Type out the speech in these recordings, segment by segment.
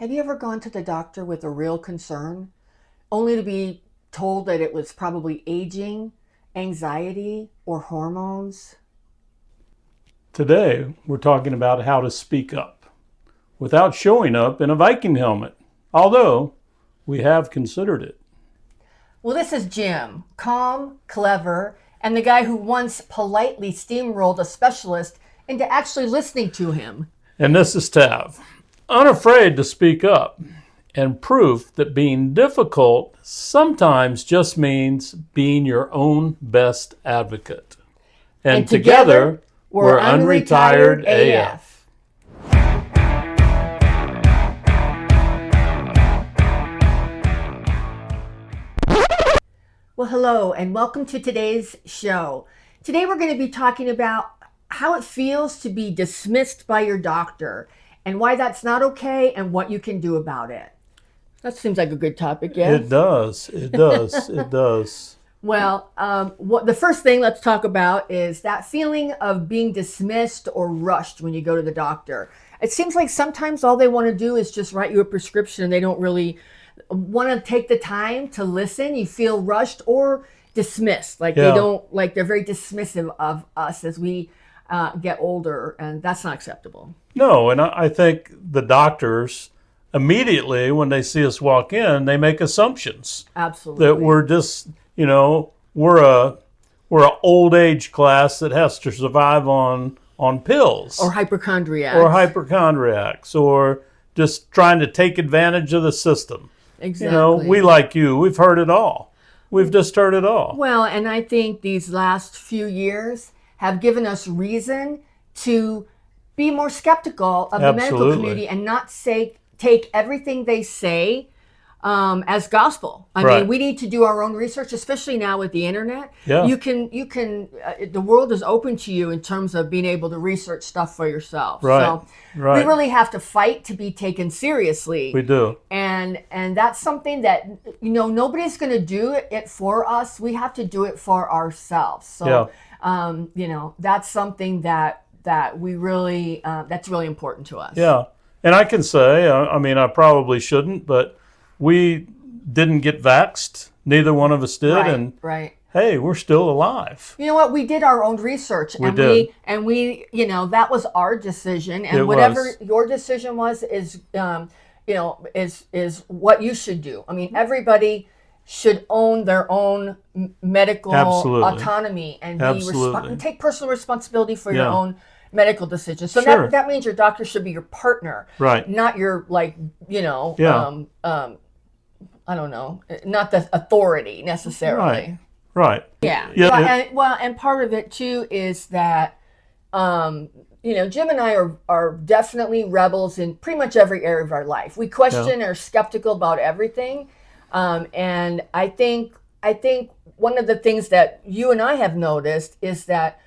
Have you ever gone to the doctor with a real concern, only to be told that it was probably aging, anxiety, or hormones? Today, we're talking about how to speak up without showing up in a Viking helmet, although we have considered it. Well, this is Jim, calm, clever, and the guy who once politely steamrolled a specialist into actually listening to him. And this is Tav, unafraid to speak up, and proof that being difficult sometimes just means being your own best advocate. And together we're Unretired AF. Well, hello, and welcome to today's show. Today we're going to be talking about how it feels to be dismissed by your doctor and why that's not okay and what you can do about it. That seems like a good topic, yeah? It does. It does. Well, the first thing let's talk about is that feeling of being dismissed or rushed when you go to the doctor. It seems like sometimes all they want to do is just write you a prescription and they don't really want to take the time to listen. You feel rushed or dismissed, like they don't, like they're very dismissive of us as we get older, and that's not acceptable. No, and I think the doctors immediately when they see us walk in, they make assumptions. Absolutely. That we're just, we're a old age class that has to survive on pills. Or hypochondriacs. Or just trying to take advantage of the system. Exactly. We like you. We've heard it all. We've just heard it all. Well, and I think these last few years have given us reason to be more skeptical of the medical community and not take everything they say as gospel. I mean, we need to do our own research, especially now with the internet. Yeah. You can. The world is open to you in terms of being able to research stuff for yourself. Right. So we really have to fight to be taken seriously. We do. And that's something that nobody's going to do it for us. We have to do it for ourselves. So that's something that we really that's really important to us. Yeah. And I can say, I probably shouldn't, but we didn't get vaxxed. Neither one of us did. Right. Hey, we're still alive. You know what? We did our own research. We that was our decision. And your decision was is what you should do. I mean, everybody should own their own medical autonomy and take personal responsibility for your own medical decisions. So that means your doctor should be your partner, right? Not your I don't know, not the authority necessarily. Right. Yeah. And part of it too is that Jim and I are definitely rebels in pretty much every area of our life. We question or are skeptical about everything, and I think one of the things that you and I have noticed is that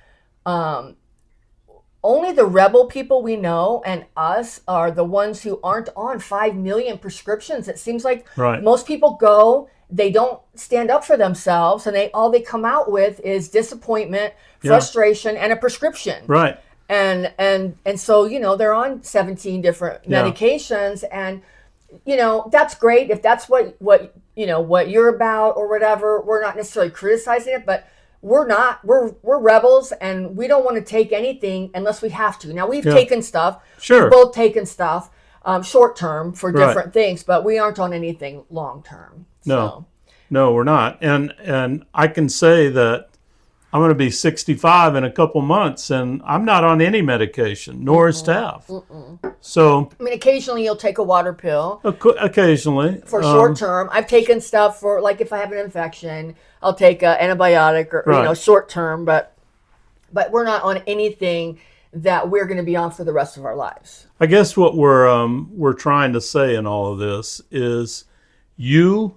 only the rebel people we know and us are the ones who aren't on 5 million prescriptions. It seems like most people go, they don't stand up for themselves, and all they come out with is disappointment, frustration, and a prescription. Right. And so, they're on 17 different medications, and that's great if that's what you're about or whatever. We're not necessarily criticizing it, but we're not. We're rebels, and we don't want to take anything unless we have to. Now, we've taken stuff. Sure. We've both taken stuff short term for different things, but we aren't on anything long term. No, we're not. And I can say that I'm going to be 65 in a couple months, and I'm not on any medication, nor is Tav. So, I mean, occasionally you'll take a water pill. Occasionally. For short term. I've taken stuff for, like, if I have an infection, I'll take an antibiotic or, short term, but we're not on anything that we're going to be on for the rest of our lives. I guess what we're trying to say in all of this is you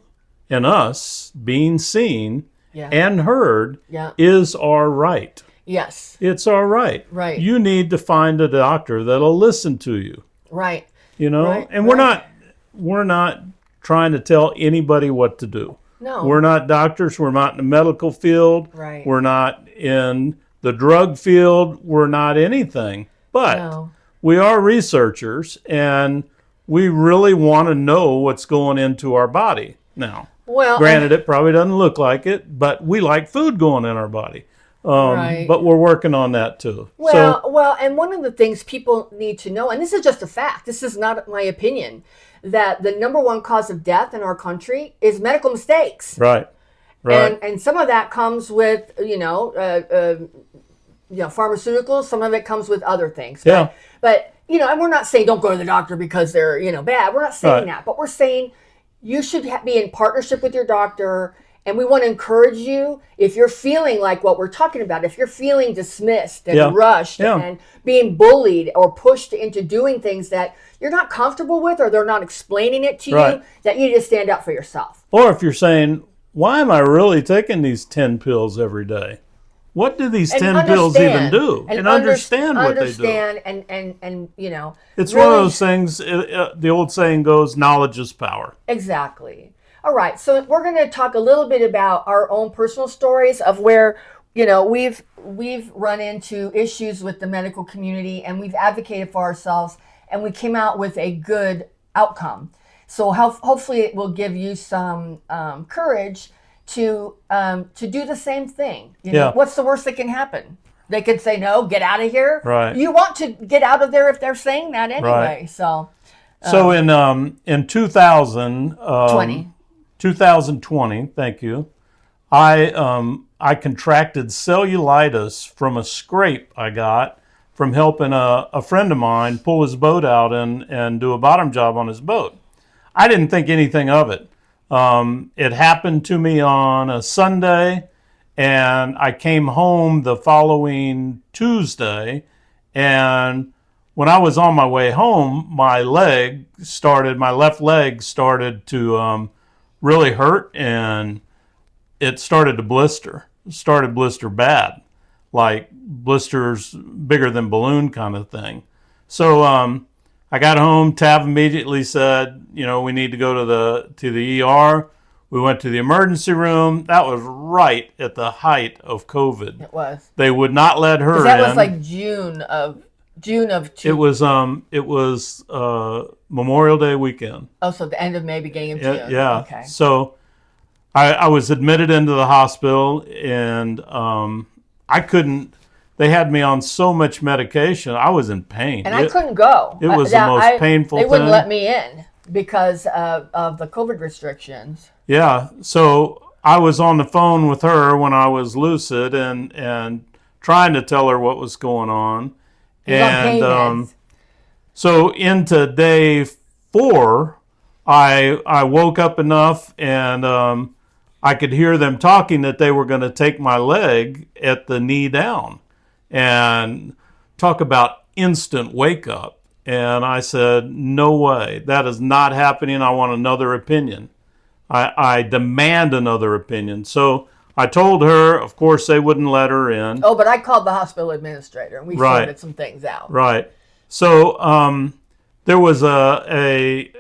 and us being seen and heard is our right. Yes. It's our right. Right. You need to find a doctor that'll listen to you. Right. And we're not trying to tell anybody what to do. No. We're not doctors. We're not in the medical field. Right. We're not in the drug field. We're not anything. But we are researchers, and we really want to know what's going into our body. Now, Well, granted, it probably doesn't look like it, but we like food going in our body. right. But we're working on that too. Well, and one of the things people need to know, and this is just a fact, this is not my opinion, that the number one cause of death in our country is medical mistakes. Right. And some of that comes with, pharmaceuticals. Some of it comes with other things. Yeah. But and we're not saying don't go to the doctor because they're, bad. We're not saying Right. that. But we're saying you should be in partnership with your doctor. And we want to encourage you, if you're feeling like what we're talking about, if you're feeling dismissed and rushed and being bullied or pushed into doing things that you're not comfortable with, or they're not explaining it to you, that you need to stand up for yourself. Or if you're saying, why am I really taking these 10 pills every day? What do these 10 pills even do? And understand what they do. And it's really, one of those things, the old saying goes, knowledge is power. Exactly. All right, so we're going to talk a little bit about our own personal stories of where, we've run into issues with the medical community, and we've advocated for ourselves, and we came out with a good outcome. So hopefully it will give you some courage to do the same thing. What's the worst that can happen? They could say, no, get out of here. Right. You want to get out of there if they're saying that anyway. Right. So in 2020, thank you, I contracted cellulitis from a scrape I got from helping a friend of mine pull his boat out and do a bottom job on his boat. I didn't think anything of it. It happened to me on a Sunday, and I came home the following Tuesday, and when I was on my way home, my left leg started to really hurt, and it started to blister. It started to blister bad, like blisters bigger than balloon kind of thing. So I got home. Tav immediately said, we need to go to the ER. We went to the emergency room. That was right at the height of COVID. It was. They would not let her in. That was like June of It was Memorial Day weekend. Oh, so the end of May, beginning of June. Yeah. Okay. So I was admitted into the hospital, and I couldn't. They had me on so much medication. I was in pain. And I couldn't go. It was the most painful thing. They wouldn't let me in because of the COVID restrictions. Yeah. So I was on the phone with her when I was lucid and trying to tell her what was going on. And so into day 4, I woke up enough, and I could hear them talking that they were going to take my leg at the knee down, and talk about instant wake up. And I said, no way, that is not happening. I want another opinion. I demand another opinion. So I told her, of course, they wouldn't let her in. Oh, but I called the hospital administrator, and we sorted some things out. Right. So there was I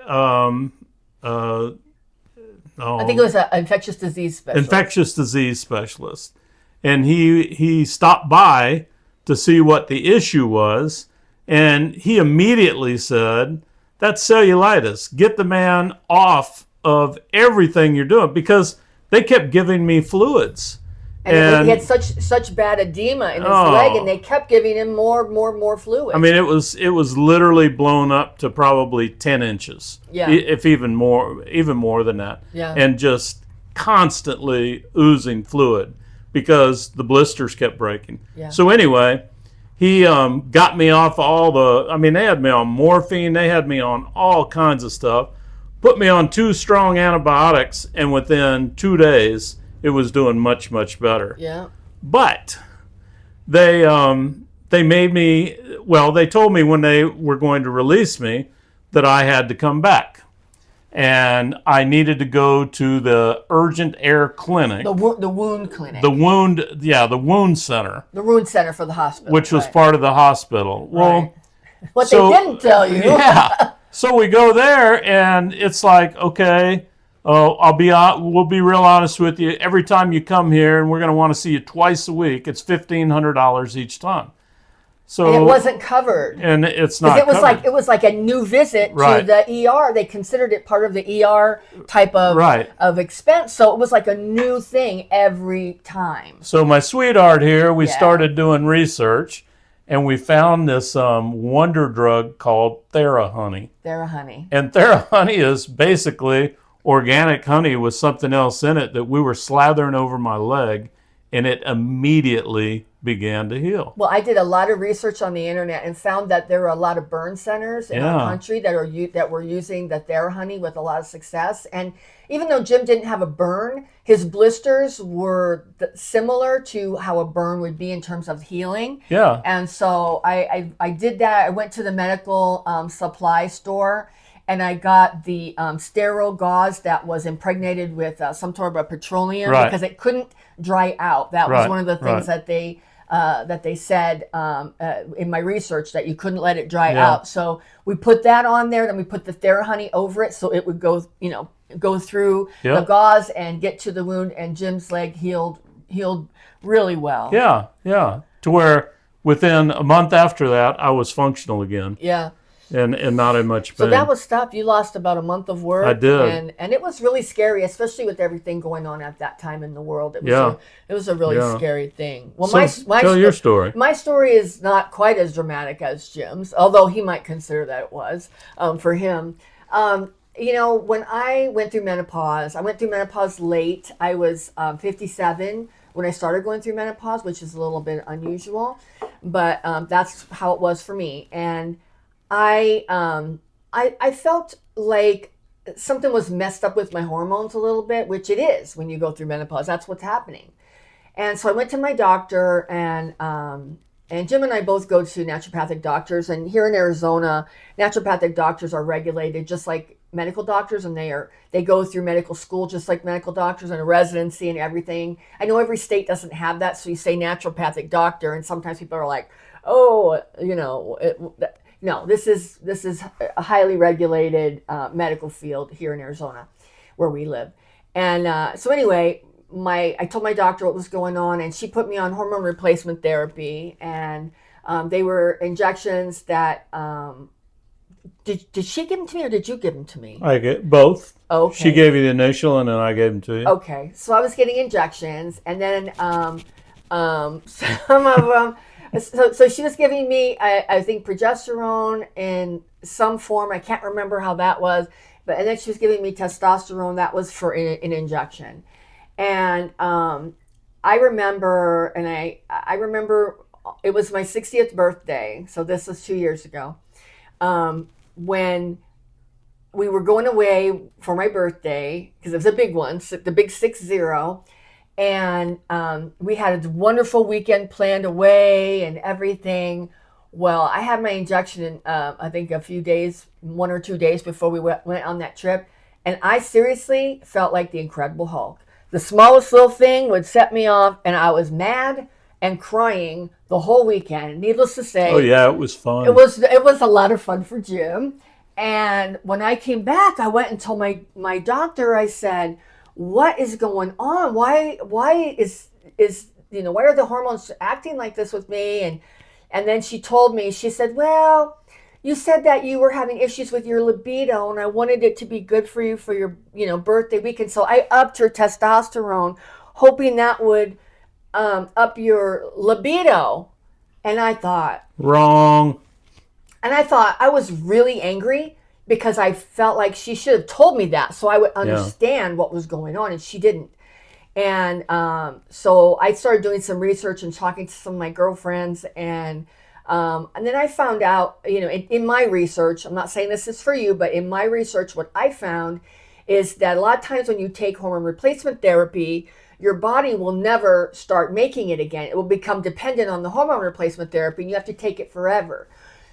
think it was an infectious disease specialist. And he stopped by to see what the issue was, and he immediately said, that's cellulitis. Get the man off of everything you're doing, because they kept giving me fluids. And he had such bad edema in his leg, and they kept giving him more fluid. I mean, it was literally blown up to probably 10 inches, if even more than that, and just constantly oozing fluid because the blisters kept breaking. Yeah. So anyway, he got me off they had me on morphine, they had me on all kinds of stuff, put me on 2 strong antibiotics, and within 2 days, it was doing much, much better. Yeah. But they made me, they told me when they were going to release me that I had to come back. And I needed to go to the urgent air clinic. The wound clinic. The wound center. The wound center for the hospital. Which was part of the hospital. Well, what they didn't tell you. Yeah. So we go there, and it's like, okay, we'll be real honest with you. Every time you come here, and we're going to want to see you twice a week, it's $1,500 each time. So and it wasn't covered. and it's 'Cause not it was covered. like it was like a new visit Right. to the ER. They considered it part of the ER type Right. of expense. So it was like a new thing every time. So my sweetheart here, we Yeah. started doing research, and we found this wonder drug called TheraHoney. TheraHoney. And TheraHoney is basically organic honey with something else in it that we were slathering over my leg, and it immediately began to heal. Well, I did a lot of research on the internet and found that there are a lot of burn centers in our Yeah. country that were using the TheraHoney with a lot of success. And even though Jim didn't have a burn, his blisters were similar to how a burn would be in terms of healing. Yeah. And so I did that. I went to the medical supply store and I got the sterile gauze that was impregnated with some sort of a petroleum Right. because it couldn't dry out. That was Right, one of the things right. that they said in my research, that you couldn't let it dry Yeah. out. So we put that on there, then we put the TheraHoney over it so it would go through Yep. the gauze and get to the wound, and Jim's leg healed really well. Yeah, yeah. To where within a month after that, I was functional again Yeah. and not in much pain. So that was tough. You lost about a month of work. I did. And it was really scary, especially with everything going on at that time in the world. Yeah. It was a really Yeah. scary thing. Well, So, tell your story. My story is not quite as dramatic as Jim's, although he might consider that it was for him. When I went through menopause, I went through menopause late. I was 57 when I started going through menopause, which is a little bit unusual, but that's how it was for me. And I felt like something was messed up with my hormones a little bit, which it is when you go through menopause. That's what's happening. And so I went to my doctor, and Jim and I both go to naturopathic doctors. And here in Arizona, naturopathic doctors are regulated just like medical doctors, and they go through medical school just like medical doctors, and a residency and everything. I know every state doesn't have that, so you say naturopathic doctor, and sometimes people are like, oh, no, this is a highly regulated medical field here in Arizona, where we live. And so anyway, I told my doctor what was going on, and she put me on hormone replacement therapy, and they were injections that. Did she give them to me, or did you give them to me? I get both. Okay. She gave you the initial, and then I gave them to you. Okay, so I was getting injections, and then some of them. So she was giving me, I think, progesterone in some form. I can't remember how that was, and then she was giving me testosterone. That was for an injection, and I remember it was my 60th birthday. So this was 2 years ago, when we were going away for my birthday, because it was a big one, the big 60. And we had a wonderful weekend planned away and everything. Well, I had my injection, I think a few days, 1 or 2 days before we went on that trip. And I seriously felt like the Incredible Hulk. The smallest little thing would set me off, and I was mad and crying the whole weekend. Needless to say, Oh yeah, it was fun. it was a lot of fun for Jim. And when I came back, I went and told my doctor. I said, what is going on? Why is why are the hormones acting like this with me? And then she told me, she said, well, you said that you were having issues with your libido, and I wanted it to be good for you for your birthday weekend. So I upped your testosterone, hoping that would up your libido. And I thought, Wrong. and I thought I was really angry, because I felt like she should have told me that so I would understand what was going on, and she didn't. And so I started doing some research and talking to some of my girlfriends, and then I found out, in my research, I'm not saying this is for you, but in my research, what I found is that a lot of times when you take hormone replacement therapy, your body will never start making it again. It will become dependent on the hormone replacement therapy, and you have to take it forever.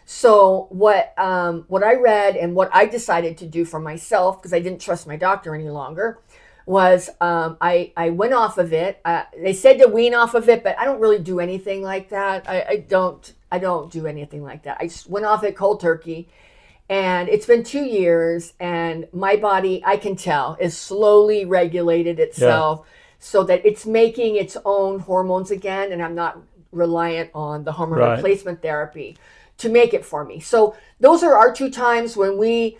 So what I read and what I decided to do for myself, because I didn't trust my doctor any longer, was I went off of it. They said to wean off of it, but I don't really do anything like that. I don't do anything like that. I just went off it cold turkey. And it's been 2 years, and my body, I can tell, is slowly regulated itself so that it's making its own hormones again, and I'm not reliant on the hormone Right. replacement therapy to make it for me. So those are our 2 times when we,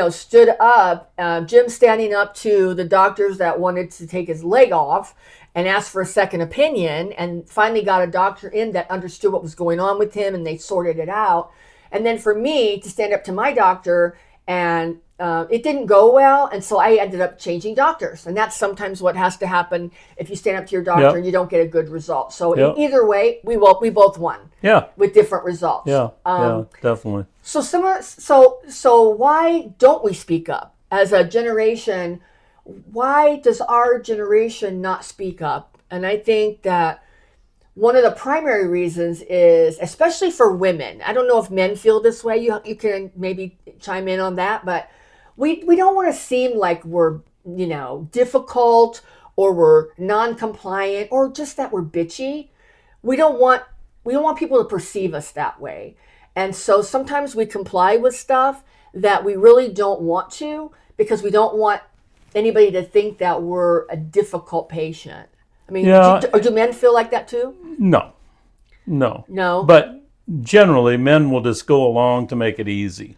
stood up, Jim standing up to the doctors that wanted to take his leg off and asked for a second opinion, and finally got a doctor in that understood what was going on with him, and they sorted it out. And then for me to stand up to my doctor, and it didn't go well, and so I ended up changing doctors. And that's sometimes what has to happen if you stand up to your doctor Yep. and you don't get a good result. So Yep. in either way, we both won Yeah. with different results. Yeah. Definitely. So why don't we speak up as a generation? Why does our generation not speak up? And I think that one of the primary reasons is, especially for women, I don't know if men feel this way. You can maybe chime in on that, but we don't want to seem like we're, difficult, or we're non-compliant, or just that we're bitchy. We don't want people to perceive us that way. And so sometimes we comply with stuff that we really don't want to, because we don't want anybody to think that we're a difficult patient. I mean, Yeah. do men feel like that too? No. No. But generally, men will just go along to make it easy.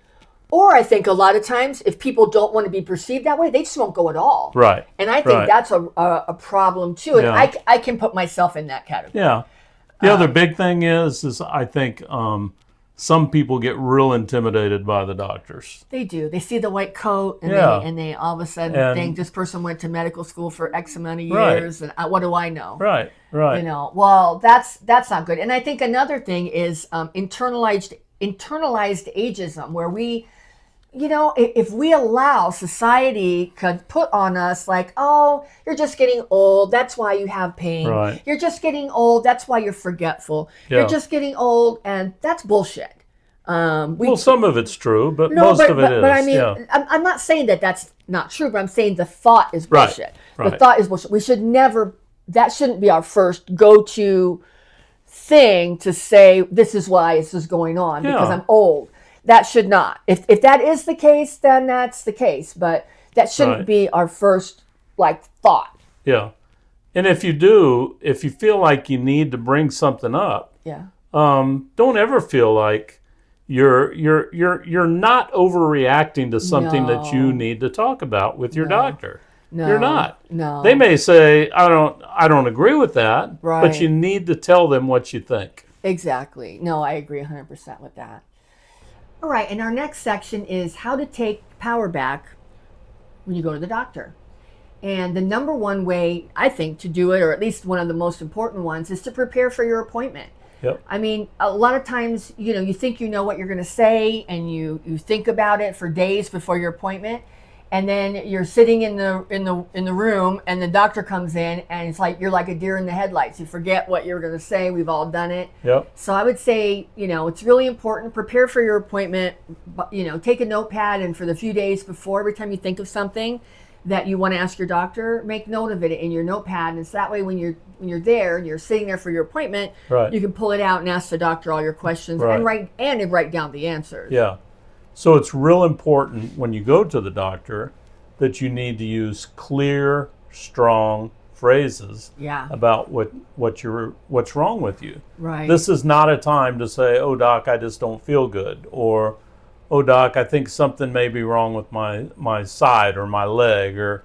Or I think a lot of times, if people don't want to be perceived that way, they just won't go at all. Right. And I think Right. that's a problem too. And Yeah. I can put myself in that category. Yeah. The other big thing is I think some people get real intimidated by the doctors. They do. They see the white coat, and Yeah. they all of a sudden And- think this person went to medical school for X amount of Right. years, and what do I know? Right. Right. Well, that's not good. And I think another thing is internalized ageism, where we, if we allow society could put on us like, oh, you're just getting old, that's why you have pain. Right. You're just getting old, that's why you're forgetful. Yeah. You're just getting old, and that's bullshit. Well, some of it's true, but No, most but, of it but, is. but I mean, yeah. I'm not saying that that's not true, but I'm saying the thought is Right, bullshit. The right. thought is bullshit. We should never, that shouldn't be our first go-to thing to say, this is why this is going on, because Yeah. I'm old. That should not. If that is the case, then that's the case. But that shouldn't Right. be our first, thought. Yeah. And if you feel like you need to bring something up, Yeah. don't ever feel like you're not overreacting to something that you No. need to talk about with your No. doctor. No. You're not. No. They may say, I don't agree with that, Right. but you need to tell them what you think. Exactly. No, I agree 100% with that. All right, and our next section is how to take power back when you go to the doctor. And the number one way, I think, to do it, or at least one of the most important ones, is to prepare for your appointment. Yep. I mean, a lot of times, you think you know what you're going to say, and you think about it for days before your appointment, and then you're sitting in the room, and the doctor comes in, and it's like you're like a deer in the headlights. You forget what you're going to say. We've all done it. Yep. So I would say, it's really important. Prepare for your appointment. Take a notepad, and for the few days before, every time you think of something that you want to ask your doctor, make note of it in your notepad, and so that way when you're there and you're sitting there for your appointment, Right. you can pull it out and ask the doctor all your questions, Right. and write down the answers. Yeah. So it's real important when you go to the doctor that you need to use clear, strong phrases Yeah. about what's wrong with you. Right. This is not a time to say, "Oh doc, I just don't feel good," or "Oh doc, I think something may be wrong with my side or my leg," or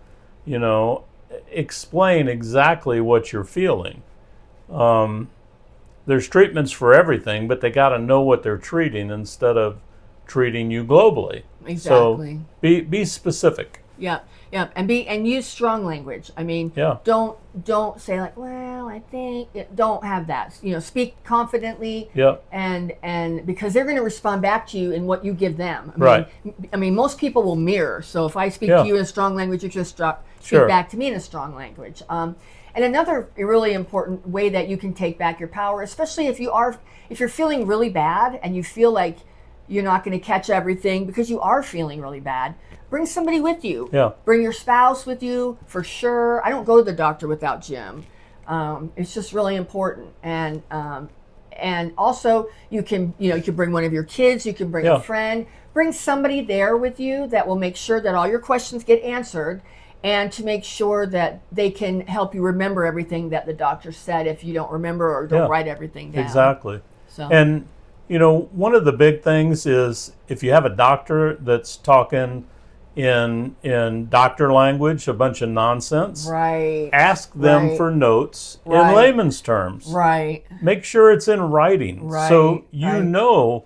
explain exactly what you're feeling. There's treatments for everything, but they got to know what they're treating instead of treating you globally. Exactly. So be specific. Yeah, and use strong language. I mean, Yeah. don't say like, well, I think. Don't have that. Speak confidently. Yeah. And because they're going to respond back to you in what you give them. Right. I mean, most people will mirror. So if I speak Yeah. to you in a strong language, you just speak Sure. back to me in a strong language. And another really important way that you can take back your power, especially if you're feeling really bad and you feel like you're not going to catch everything because you are feeling really bad, bring somebody with you. Yeah. Bring your spouse with you for sure. I don't go to the doctor without Jim. It's just really important. And also you can bring one of your kids, you can bring Yeah. a friend, bring somebody there with you that will make sure that all your questions get answered. and to make sure that they can help you remember everything that the doctor said if you don't remember or don't write everything down. Exactly. So. And, one of the big things is if you have a doctor that's talking in doctor language, a bunch of nonsense, right, ask them right, for notes right, in layman's terms. Right. Make sure it's in writing. Right. So right.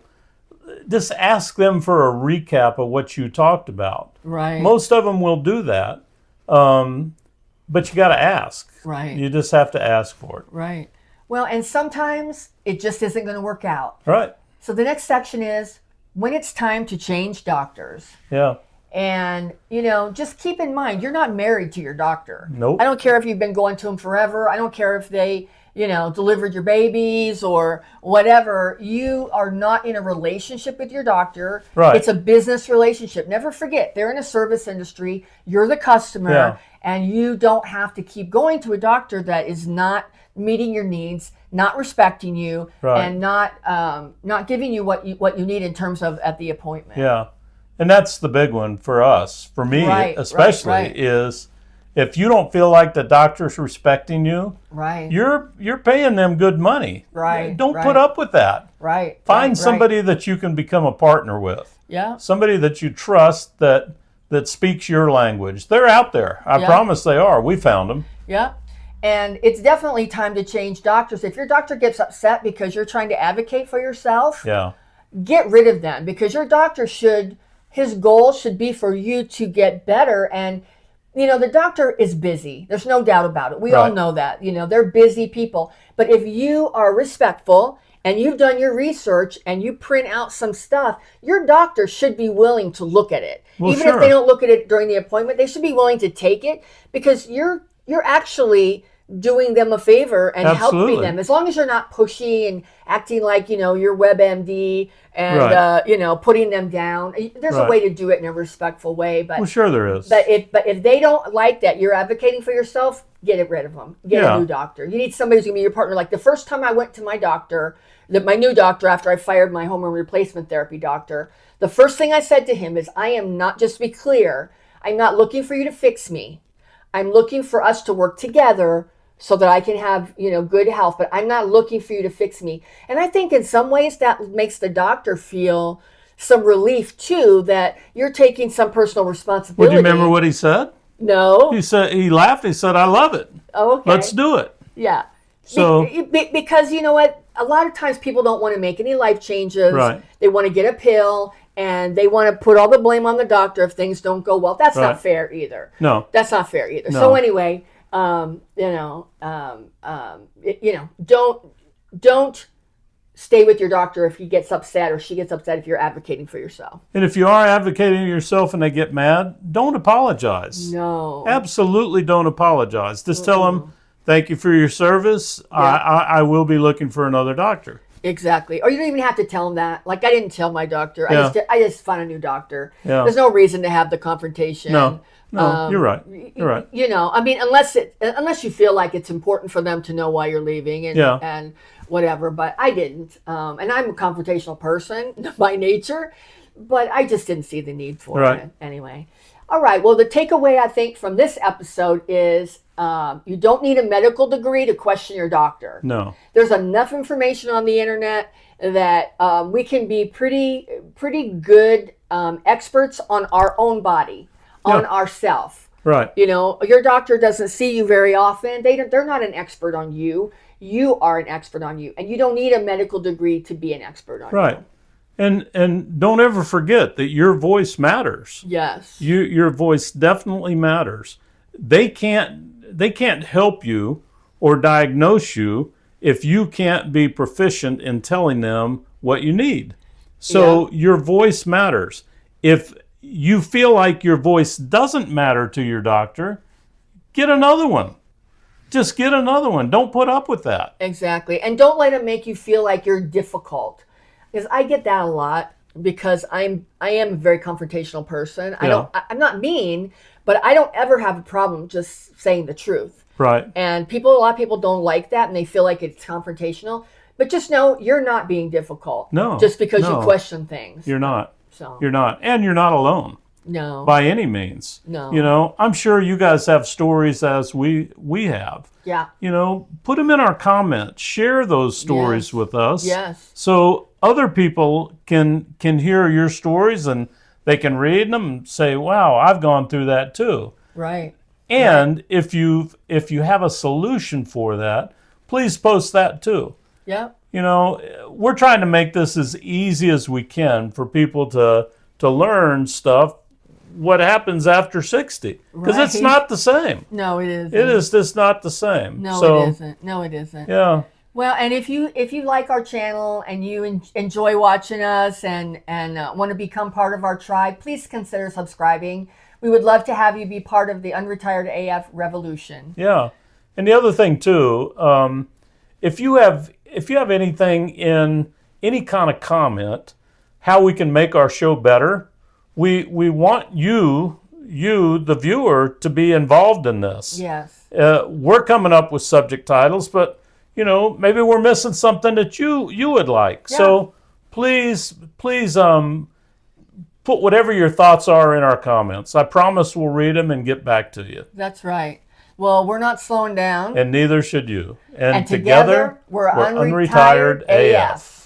Just ask them for a recap of what you talked about. Right. Most of them will do that, but you got to ask. Right. You just have to ask for it. Right. Well, and sometimes it just isn't going to work out. Right. So the next section is when it's time to change doctors. Yeah. And, just keep in mind, you're not married to your doctor. Nope. I don't care if you've been going to them forever. I don't care if they, delivered your babies or whatever. You are not in a relationship with your doctor. Right. It's a business relationship. Never forget, they're in a service industry. You're the customer, and you don't have to keep going to a doctor that is not meeting your needs, not respecting you, and not giving you what you need in terms of at the appointment. Yeah. And that's the big one for us, for me especially, is if you don't feel like the doctor's respecting you, you're paying them good money. Don't put up with that. Find somebody that you can become a partner with. Yeah. Somebody that you trust that speaks your language. They're out there. I promise they are. We found them. Yeah. And it's definitely time to change doctors. If your doctor gets upset because you're trying to advocate for yourself, get rid of them, because your doctor his goal should be for you to get better. And, the doctor is busy. There's no doubt about it. We all know that. They're busy people. But if you are respectful and you've done your research and you print out some stuff, your doctor should be willing to look at it. Well, Even if they don't look at it during the appointment, they should be willing to take it, because you're actually doing them a favor and helping them. As long as you're not pushy and acting like, you're WebMD and, putting them down. There's a way to do it in a respectful way. But well, sure there is. But if they don't like that, you're advocating for yourself, get rid of them. Get a new doctor. You need somebody who's going to be your partner. Like the first time I went to my doctor, my new doctor, after I fired my hormone replacement therapy doctor, the first thing I said to him is, I am not, just to be clear, I'm not looking for you to fix me. I'm looking for us to work together so that I can have, good health, but I'm not looking for you to fix me. And I think in some ways that makes the doctor feel some relief too, that you're taking some personal responsibility. Well, do you remember what he said? No. He laughed. He said, I love it. Oh, okay. Let's do it. Yeah. So because you know what? A lot of times people don't want to make any life changes. Right. They want to get a pill and they want to put all the blame on the doctor if things don't go well. That's not fair either. No. That's not fair either. No. So anyway, don't stay with your doctor if he gets upset or she gets upset if you're advocating for yourself. And if you are advocating yourself and they get mad, don't apologize. No. Absolutely don't apologize. Just tell them, thank you for your service. Yeah. I will be looking for another doctor. Exactly. Or you don't even have to tell them that. Like I didn't tell my doctor. I just found a new doctor. Yeah. There's no reason to have the confrontation. No, you're right. You're right. Unless you feel like it's important for them to know why you're leaving and whatever. But I didn't. And I'm a confrontational person by nature, but I just didn't see the need for it anyway. All right. Well, the takeaway I think from this episode is you don't need a medical degree to question your doctor. No. There's enough information on the internet that we can be pretty good experts on our own body, on ourself. Right. Your doctor doesn't see you very often. They're not an expert on you. You are an expert on you, and you don't need a medical degree to be an expert on you. Right. And don't ever forget that your voice matters. Yes. Your voice definitely matters. They can't help you or diagnose you if you can't be proficient in telling them what you need. So your voice matters. If you feel like your voice doesn't matter to your doctor, get another one. Just get another one. Don't put up with that. Exactly. And don't let it make you feel like you're difficult. Because I get that a lot, because I am a very confrontational person. Yeah. I'm not mean, but I don't ever have a problem just saying the truth. Right. And a lot of people don't like that, and they feel like it's confrontational. But just know you're not being difficult. No. Just because you question things. You're not. So You're not. And you're not alone. No. by any means. No. You know, I'm sure you guys have stories as we have. Yeah. You know, put them in our comments. Share those stories Yes. with us. Yes. So other people can hear your stories and they can read them and say, "Wow, I've gone through that too." Right. And if you have a solution for that, please post that too. Yep. You know, we're trying to make this as easy as we can for people to learn stuff. What happens after 60? Because it's Right. not the same. No, it isn't. It is just not the same. No, So, it isn't. No, it isn't. yeah. Well, and if you like our channel and you enjoy watching us and want to become part of our tribe, please consider subscribing. We would love to have you be part of the Unretired AF revolution. Yeah. And the other thing too, if you have anything in any kind of comment, how we can make our show better, we want you the viewer to be involved in this. Yes. We're coming up with subject titles, but you know, maybe we're missing something that you would like. Yeah. So please put whatever your thoughts are in our comments. I promise we'll read them and get back to you. That's right. Well, we're not slowing down. And neither should you. And together, we're Unretired AF.